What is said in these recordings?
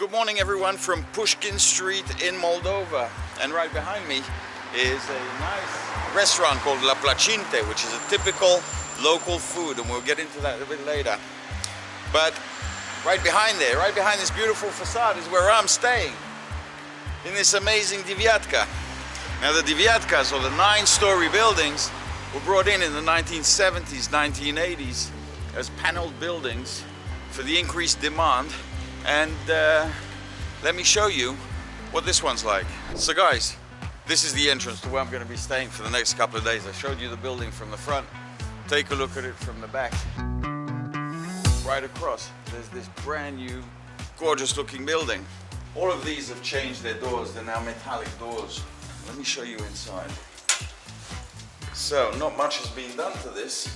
Good morning everyone from Pushkin Street in Moldova, and right behind me is a nice restaurant called La Placinte, which is a typical local food, and we'll get into that a bit later. But right behind this beautiful facade is where I'm staying, in this amazing Deviatka. Now the Deviatkas, or the 9-story buildings, were brought in the 1970s, 1980s as paneled buildings for the increased demand. And let me show you what this one's like. So guys, this is the entrance to where I'm going to be staying for the next couple of days. I showed you the building from the front. Take a look at it from the back. Right across, there's this brand new, gorgeous looking building. All of these have changed their doors. They're now metallic doors. Let me show you inside. So, not much has been done to this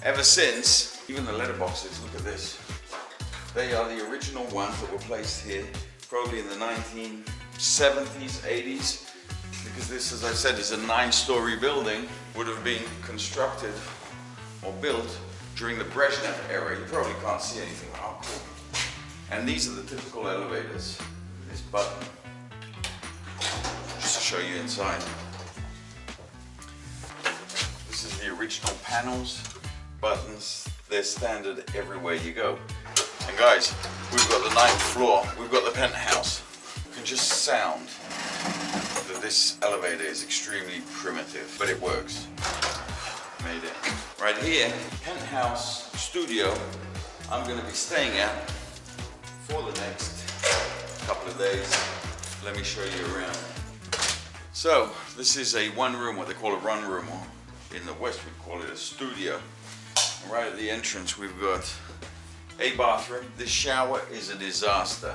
ever since. Even the letterboxes, look at this. They are the original ones that were placed here, probably in the 1970s, 80s, because this, as I said, is a 9-story building, would have been constructed or built during the Brezhnev era. You probably can't see anything. Oh, cool. And these are the typical elevators. This button, just to show you inside. This is the original panels, buttons. They're standard everywhere you go. And guys, we've got the 9th floor, we've got the penthouse. You can just sound that this elevator is extremely primitive, but it works. Made it. Right here, penthouse studio, I'm going to be staying at for the next couple of days. Let me show you around. So, this is a one-room, what they call a run room, or in the West we'd call it a studio. And right at the entrance, we've got a bathroom. This shower is a disaster.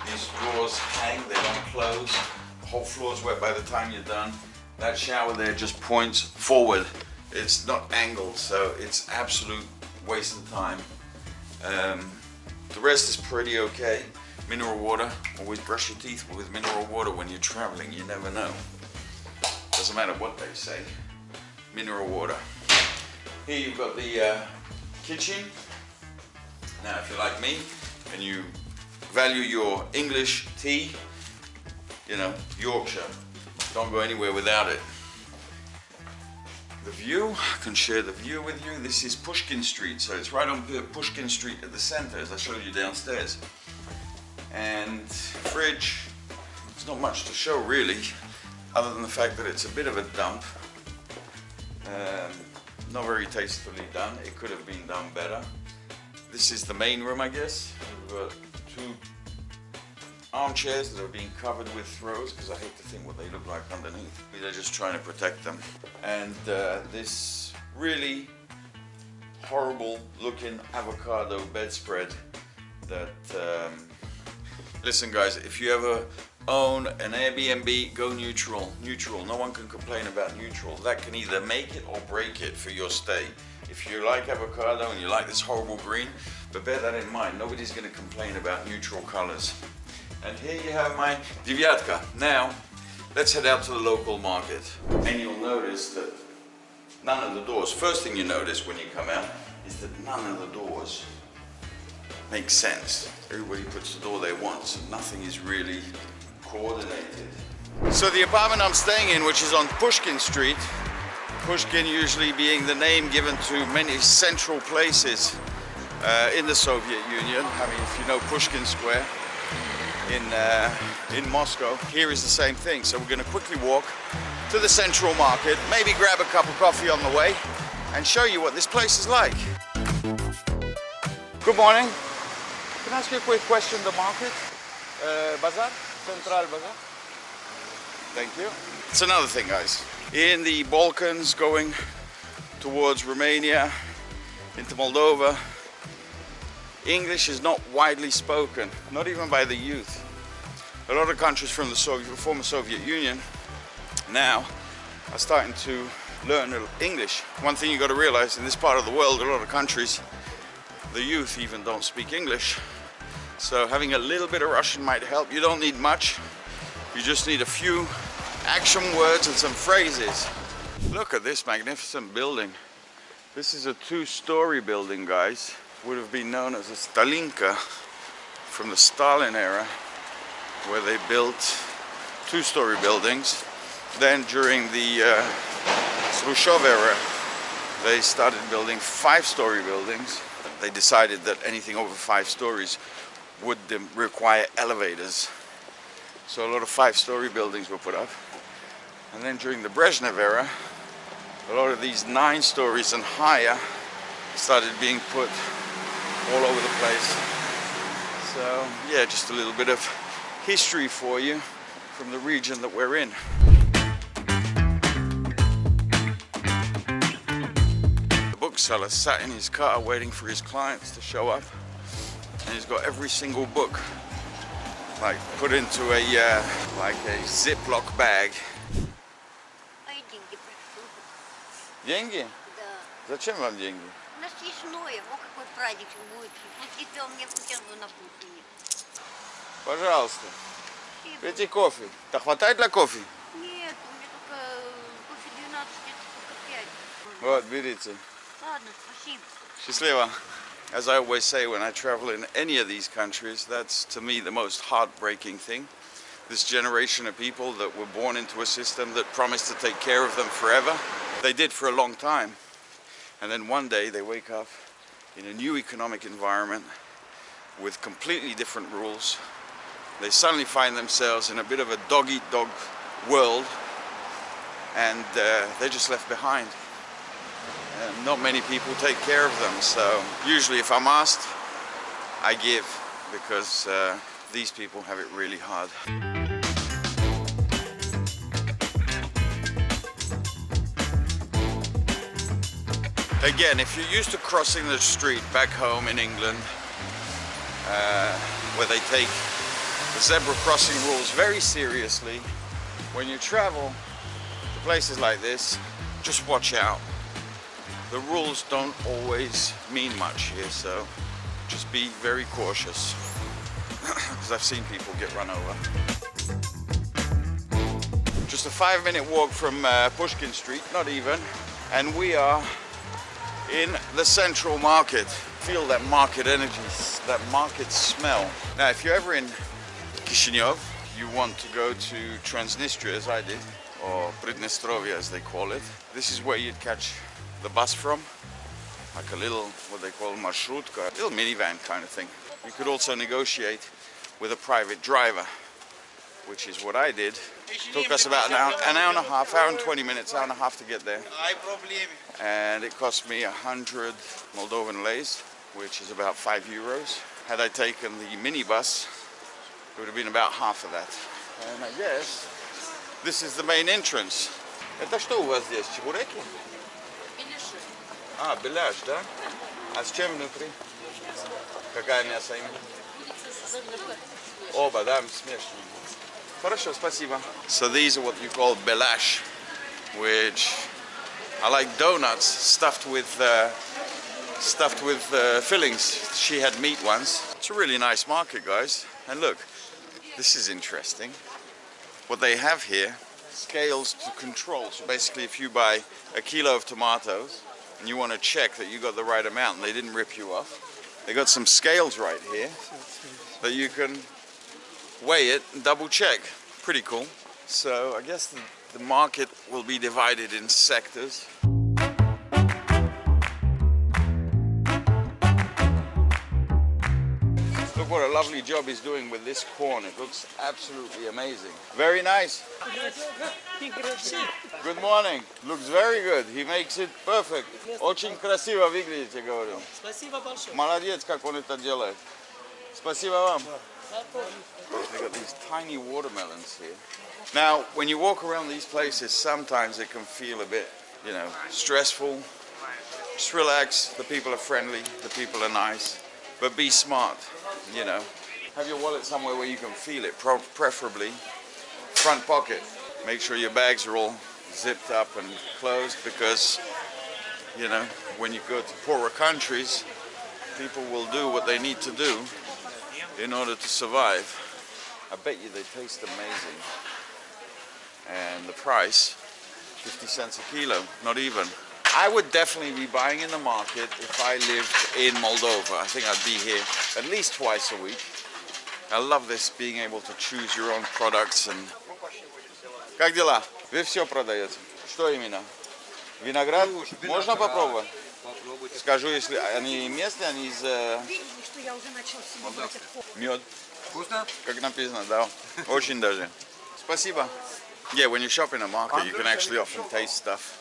These doors hang, they don't close. The whole floor's wet by the time you're done. That shower there just points forward. It's not angled, so it's absolute waste of time. The rest is pretty okay. Mineral water, always brush your teeth with mineral water when you're traveling, you never know. Doesn't matter what they say. Mineral water. Here you've got the kitchen. Now, if you're like me and you value your English tea, you know, Yorkshire, don't go anywhere without it. The view, I can share the view with you. This is Pushkin Street, so it's right on Pushkin Street at the center, as I showed you downstairs. And fridge, there's not much to show really, other than the fact that it's a bit of a dump. Not very tastefully done. It could have been done better. This is the main room, I guess. We've got 2 armchairs that are being covered with throws, because I hate to think what they look like underneath. They're just trying to protect them. And this really horrible looking avocado bedspread that, listen guys, if you ever own an Airbnb, go neutral. Neutral, no one can complain about neutral. That can either make it or break it for your stay. If you like avocado and you like this horrible green, but bear that in mind, nobody's going to complain about neutral colors. And here you have my Deviatka. Now, let's head out to the local market. And you'll notice that none of the doors, first thing you notice when you come out, is that none of the doors make sense. Everybody puts the door they want, so nothing is really coordinated. So the apartment I'm staying in, which is on Pushkin Street, Pushkin usually being the name given to many central places in the Soviet Union. I mean, if you know Pushkin Square in Moscow, here is the same thing. So we're going to quickly walk to the central market, maybe grab a cup of coffee on the way, and show you what this place is like. Good morning. Can I ask you a quick question? The market? Bazaar? Central Bazaar? Thank you. It's another thing, guys. In the Balkans, going towards Romania, into Moldova, English is not widely spoken, not even by the youth. A lot of countries from the former Soviet Union now are starting to learn English. One thing you got to realize, in this part of the world, a lot of countries, the youth even don't speak English. So having a little bit of Russian might help. You don't need much. You just need a few action words and some phrases. Look at this magnificent building. This is a 2-story building, guys. Would have been known as a Stalinka from the Stalin era, where they built two-story buildings. Then during the Khrushchev era, they started building five-story buildings. They decided that anything over 5 stories would require elevators. So a lot of 5-story buildings were put up. And then during the Brezhnev era, a lot of these 9 stories and higher started being put all over the place. So yeah, just a little bit of history for you from the region that we're in. The bookseller sat in his car waiting for his clients to show up, and he's got every single book like put into a like a Ziploc bag. Деньги? Да. Зачем вам деньги? У нас съестное, вот какой праздник будет. Вот если он мне хотел бы на кухне. Пожалуйста. Пейте кофе. Да хватает для кофе? Нет, у меня только кофе 12, нет, только 5. Вот, берите. Ладно, спасибо. Счастливо. As I always say when I travel in any of these countries, that's to me the most heartbreaking thing. This generation of people that were born into a system that promised to take care of them forever. They did for a long time. And then one day they wake up in a new economic environment with completely different rules. They suddenly find themselves in a bit of a dog-eat-dog world, and they're just left behind. And not many people take care of them, so usually if I'm asked, I give, because these people have it really hard. Again, if you're used to crossing the street back home in England, where they take the zebra crossing rules very seriously, when you travel to places like this, just watch out. The rules don't always mean much here, so just be very cautious, because I've seen people get run over. Just a 5-minute walk from Pushkin Street, not even, and we are in the central market. Feel that market energy, that market smell. Now, if you're ever in Chisinau, you want to go to Transnistria, as I did, or Pridnestrovia as they call it. This is where you'd catch the bus from, like a little, what they call Maruta, little minivan kind of thing. You could also negotiate with a private driver, which is what I did. Took us about an hour and a half, hour and 20 minutes, hour and a half to get there. And it cost me 100 Moldovan leis, which is about 5 euros. Had I taken the minibus, it would have been about half of that. And I guess this is the main entrance. Это что у вас здесь? Чебуреки? А, беляш, да? А с чем внутри? Какая мясо именно? Оба, да, смешанные. Хорошо, спасибо. So these are what you call belash, which are like donuts stuffed with fillings. She had meat once. It's a really nice market, guys. And look, this is interesting. What they have here, scales to control. So basically, if you buy a kilo of tomatoes and you want to check that you got the right amount and they didn't rip you off, they got some scales right here that you can weigh it and double check. Pretty cool. So I guess the market will be divided in sectors. Look what a lovely job he's doing with this corn. It looks absolutely amazing. Very nice. Good morning. Looks very good. He makes it perfect. Очень красиво выглядите, говорю. Спасибо большое. Молодец, как он это делает. Спасибо вам. They've got these tiny watermelons here. Now, when you walk around these places, sometimes it can feel a bit, you know, stressful. Just relax. The people are friendly. The people are nice. But be smart, you know. Have your wallet somewhere where you can feel it, preferably front pocket. Make sure your bags are all zipped up and closed, because, you know, when you go to poorer countries, people will do what they need to do in order to survive. I bet you they taste amazing. And the price, 50 cents a kilo, not even. I would definitely be buying in the market if I lived in Moldova. I think I'd be here at least twice a week. I love this, being able to choose your own products and... Как дела? Вы все продаете? Что именно? Виноград? Можно попробовать? Попробуйте. Скажу, если они местные, они из... Мед. Вкусно? Как написано, да. Очень даже. Спасибо. Yeah, when you shop in a market, you can actually often taste stuff.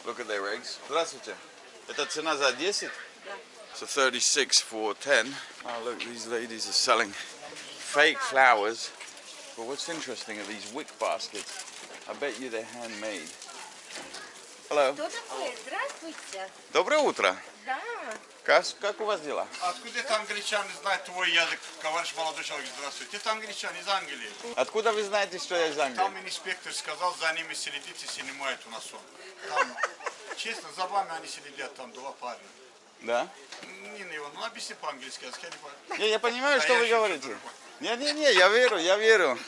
Look at their eggs. Здравствуйте. Это цена за 10? So 36 for 10. Oh, look, these ladies are selling fake flowers. But what's interesting are these wick baskets. I bet you they're handmade. Hello. Кто такой? Здравствуйте. Доброе утро. Да. Как у вас дела? Откуда это англичане знают твой язык, говоришь, молодой человек, здравствуйте. Это англичане из Англии. Откуда вы знаете, что я из Англии? Там инспектор сказал, за ними следите, снимают у нас он. Там, честно, за вами они следят, там два парня. Да? Нина Ивановна, ну объясни по-английски, я не понимаю. Я понимаю, что А вы я говорите. шучу. Не, я верю. Я верю.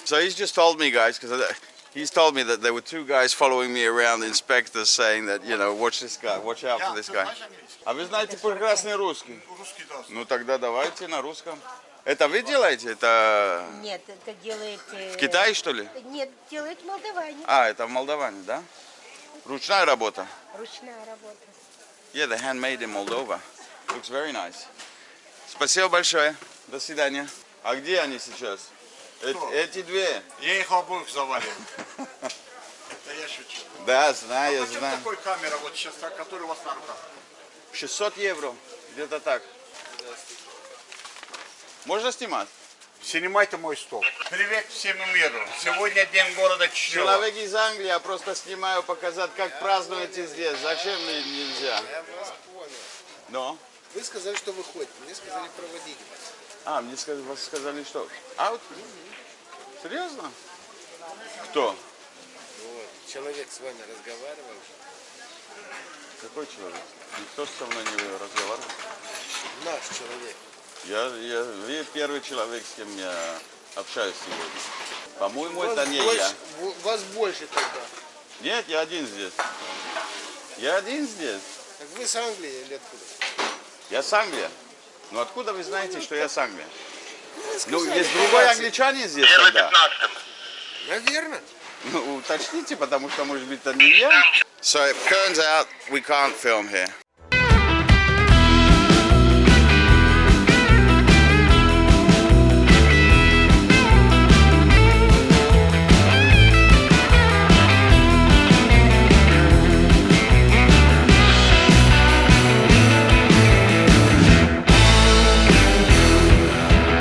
So he's just told me, guys, because he's told me that there were two guys following me around, inspectors, saying that, you know, watch this guy, watch out for this Ты guy. знаешь английский? А вы знаете прекрасный русский? Русский, да. Ну тогда давайте на русском. Это вы делаете? Это Нет, это делает... в Китае, что ли? Нет, делает молдаване. А, это в Молдаване, да? Ручная работа. Ручная работа. Yeah, they're handmade in Moldova. Looks very nice. Спасибо большое. До свидания. А где они сейчас? Эти две? Я их обоих завалил. Это я шучу. Да, знаю, я Почем знаю. такой камера, вот сейчас, который у вас на руках? 600 евро. Где-то так. Можно снимать? Снимайте мой стол. Привет всему миру. Сегодня день города Чичева. Человек из Англии, я просто снимаю, показать, как празднуете здесь. Зачем нельзя? Я вас понял. Но? Вы сказали, что вы ходите. Мне сказали проводить вас. А, мне сказали, что? Аут? Серьезно? Кто? Вот. Человек с вами разговаривал. Какой человек? Никто со мной не разговаривал. Наш человек. Вы первый человек, с кем я общаюсь сегодня. По-моему, Вас это не больше, я. Вас больше тогда. Нет, я один здесь. Я один здесь. Так вы с Англии или откуда? Я с Англии. Ну откуда вы знаете, что я с Англии? Ну, сказали, есть другой англичанин здесь тогда. Наверное. Ну, уточните, потому что, может быть, это не я. So it turns out we can't film here.